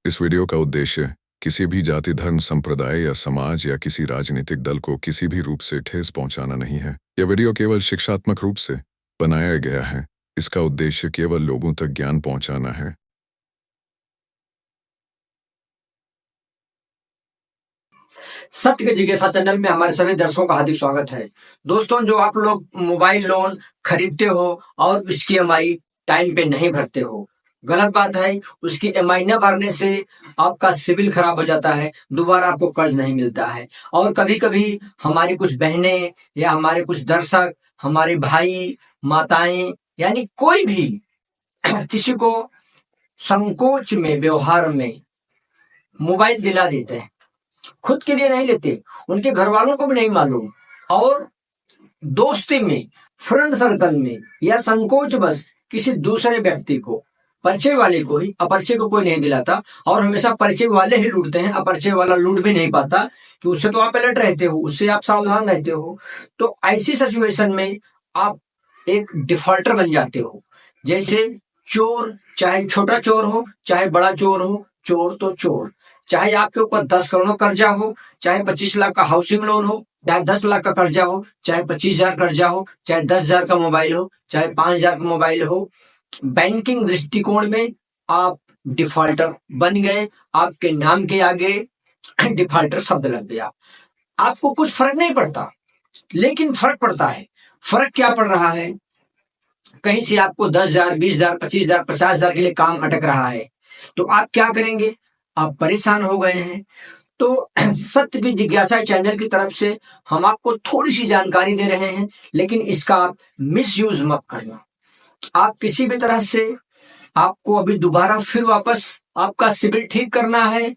इस वीडियो का उद्देश्य किसी भी जाति, धर्म, संप्रदाय या समाज या किसी राजनीतिक दल को किसी भी रूप से ठेस पहुंचाना नहीं है। यह वीडियो केवल शिक्षात्मक रूप से बनाया गया है। इसका उद्देश्य केवल लोगों तक ज्ञान पहुंचाना है। सत्य के जिज्ञासा चैनल में हमारे सभी दर्शकों का हार्दिक स्वागत है। दोस्तों, जो आप लोग मोबाइल लोन खरीदते हो और उसकी EMI टाइम पे नहीं भरते हो, गलत बात है। उसकी EMI न भरने से आपका सिविल खराब हो जाता है, दोबारा आपको कर्ज नहीं मिलता है। और कभी कभी हमारी कुछ बहनें या हमारे कुछ दर्शक, हमारे भाई, माताएं, यानी कोई भी किसी को संकोच में, व्यवहार में मोबाइल दिला देते हैं। खुद के लिए नहीं लेते, उनके घर वालों को भी नहीं मालूम, और दोस्ती में, फ्रेंड सर्कल में या संकोच बस किसी दूसरे व्यक्ति को, परिचय वाले को ही, अपरिचय को कोई नहीं दिलाता। और हमेशा परिचय वाले ही लूटते हैं, अपरिचय वाला लूट भी नहीं पाता कि उससे तो आप अलर्ट रहते हो, उससे आप सावधान रहते हो। तो ऐसी सिचुएशन में आप एक डिफॉल्टर बन जाते हो। जैसे चोर, चाहे छोटा चोर हो चाहे बड़ा चोर हो, चोर तो चोर। चाहे आपके ऊपर 10 करोड़ कर्जा हो, चाहे 25 लाख का हाउसिंग लोन हो, चाहे 10 लाख का कर्जा हो, चाहे 25,000 कर्जा हो, चाहे 10,000 का मोबाइल हो, चाहे 5,000 का मोबाइल हो, बैंकिंग दृष्टिकोण में आप डिफॉल्टर बन गए। आपके नाम के आगे डिफॉल्टर शब्द लग गया। आपको कुछ फर्क नहीं पड़ता, लेकिन फर्क पड़ता है। फर्क क्या पड़ रहा है? कहीं से आपको 10,000, 20,000, 25,000, 50,000 के लिए काम अटक रहा है, तो आप क्या करेंगे? आप परेशान हो गए हैं। तो सत्य की जिज्ञासा चैनल की तरफ से हम आपको थोड़ी सी जानकारी दे रहे हैं, लेकिन इसका आप मिसयूज मत करना। आप किसी भी तरह से, आपको अभी दोबारा फिर वापस आपका सिबिल ठीक करना है,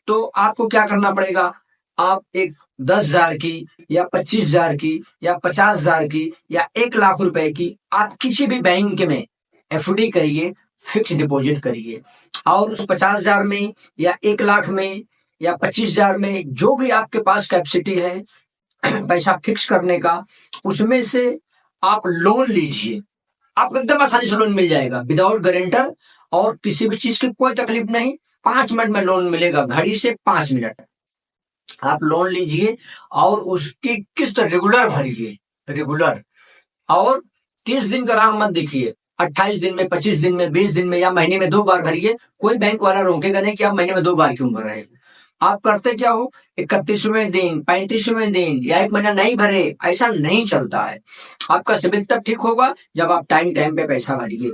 तो आपको क्या करना पड़ेगा? आप एक 10,000 की या 25,000 की या 50,000 की या 1 लाख रुपए की आप किसी भी बैंक में FD करिए, फिक्स डिपॉजिट करिए। और उस 50,000 में या 1 लाख में या 25,000 में जो भी आपके पास कैपेसिटी है पैसा फिक्स करने का, उसमें से आप लोन लीजिए। आपको एकदम आसानी से लोन मिल जाएगा, विदाउट गारंटर, और किसी भी चीज की कोई तकलीफ नहीं। 5 मिनट में लोन मिलेगा, घड़ी से 5 मिनट। आप लोन लीजिए और उसकी किस्त रेगुलर भरिए, रेगुलर। और 30 दिन का राह मत देखिए, 28 दिन में, 25 दिन में, 20 दिन में या महीने में 2 बार भरिए। कोई बैंक वाला रोकेगा नहीं कि आप महीने में 2 बार क्यों भर रहे हैं। आप करते क्या हो? 31वें दिन, 35वें दिन या 1 महीना नहीं भरे, ऐसा नहीं चलता है। आपका सिबिल तब ठीक होगा जब आप टाइम टाइम पे पैसा भरिए।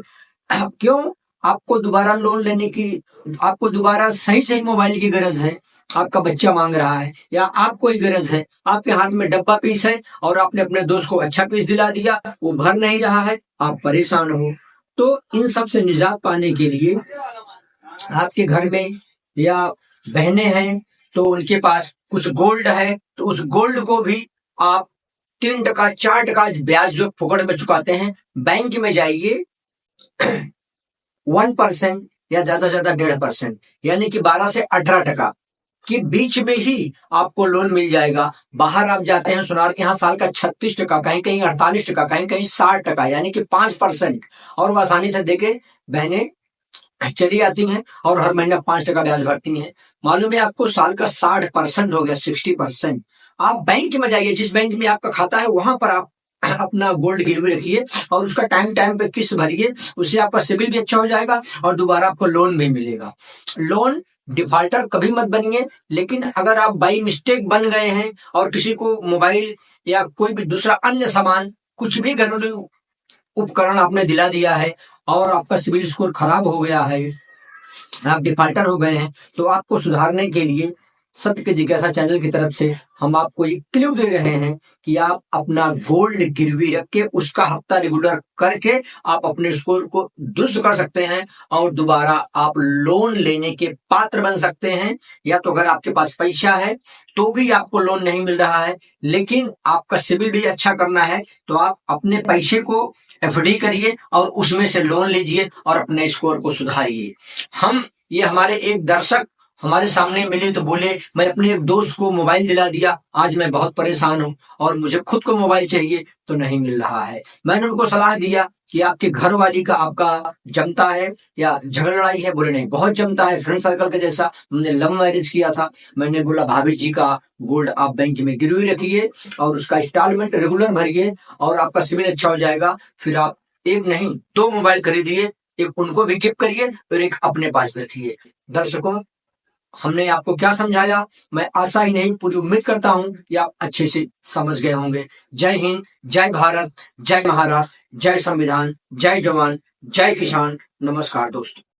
क्यों? आपको दोबारा लोन लेने की, आपको दोबारा सही सही मोबाइल की गरज है, आपका बच्चा मांग रहा है, या आपको ही गरज है, आपके हाथ में डब्बा पीस है और आपने अपने दोस्त को अच्छा पीस दिला दिया, वो भर नहीं रहा है, आप परेशान हो। तो इन सब से निजात पाने के लिए आपके घर में या बहनें हैं तो उनके पास कुछ गोल्ड है, तो उस गोल्ड को भी आप 3%, 4% ब्याज जो फुकड़ में चुकाते हैं, बैंक में जाइए 1% या ज्यादा से ज्यादा 1.5%, यानी कि 12 से 18% के बीच में ही आपको लोन मिल जाएगा। बाहर आप जाते हैं सोनार के यहाँ, साल का 36%, कहीं कहीं 48%, कहीं कहीं 60%, यानी कि 5%, और वो आसानी से देके बहनें चली आती हैं और हर महीना 5% ब्याज भरती हैं। मालूम है आपको, साल का 60% हो गया, 60%। आप बैंक में जाइए, जिस बैंक में आपका खाता है वहां पर आप अपना गोल्ड गिरवी रखिए और उसका टाइम टाइम पे किस्त भरिए। उससे आपका सिबिल भी अच्छा हो जाएगा और दोबारा आपको लोन भी मिलेगा। लोन डिफॉल्टर कभी मत बनिए, लेकिन अगर आप बाई मिस्टेक बन गए हैं और किसी को मोबाइल या कोई भी दूसरा अन्य सामान, कुछ भी घरेलू उपकरण आपने दिला दिया है और आपका सिबिल स्कोर खराब हो गया है, आप डिफॉल्टर हो गए हैं, तो आपको सुधारने के लिए सत्य के जिज्ञासा चैनल की तरफ से हम आपको एक क्लू दे रहे हैं कि आप अपना गोल्ड गिरवी रख के उसका हफ्ता रेगुलर करके आप अपने स्कोर को दुरुस्त कर सकते हैं और दोबारा आप लोन लेने के पात्र बन सकते हैं। या तो अगर आपके पास पैसा है तो भी आपको लोन नहीं मिल रहा है, लेकिन आपका सिबिल भी अच्छा करना है, तो आप अपने पैसे को FD करिए और उसमें से लोन लीजिए और अपने स्कोर को सुधारिए। ये हमारे एक दर्शक हमारे सामने मिले तो बोले, मैं अपने एक दोस्त को मोबाइल दिला दिया, आज मैं बहुत परेशान हूं और मुझे खुद को मोबाइल चाहिए तो नहीं मिल रहा है। मैंने उनको सलाह दिया कि आपके घर वाली का आपका जमता है या झगड़ा लड़ाई है? बोले नहीं, बहुत जमता है, फ्रेंड सर्कल के जैसा। हमने लव मैरिज किया था। मैंने बोला भाभी जी का गोल्ड आप बैंक में गिरवी रखिए और उसका इंस्टॉलमेंट रेगुलर भरिए और आपका सिविल अच्छा हो जाएगा। फिर आप एक नहीं 2 मोबाइल खरीदिए, एक उनको भी गिफ्ट करिए और एक अपने पास भी रखिए। दर्शकों, हमने आपको क्या समझाया, मैं आशा ही नहीं पूरी उम्मीद करता हूं कि आप अच्छे से समझ गए होंगे। जय हिंद, जय भारत, जय महाराष्ट्र, जय संविधान, जय जवान, जय किसान। नमस्कार दोस्तों।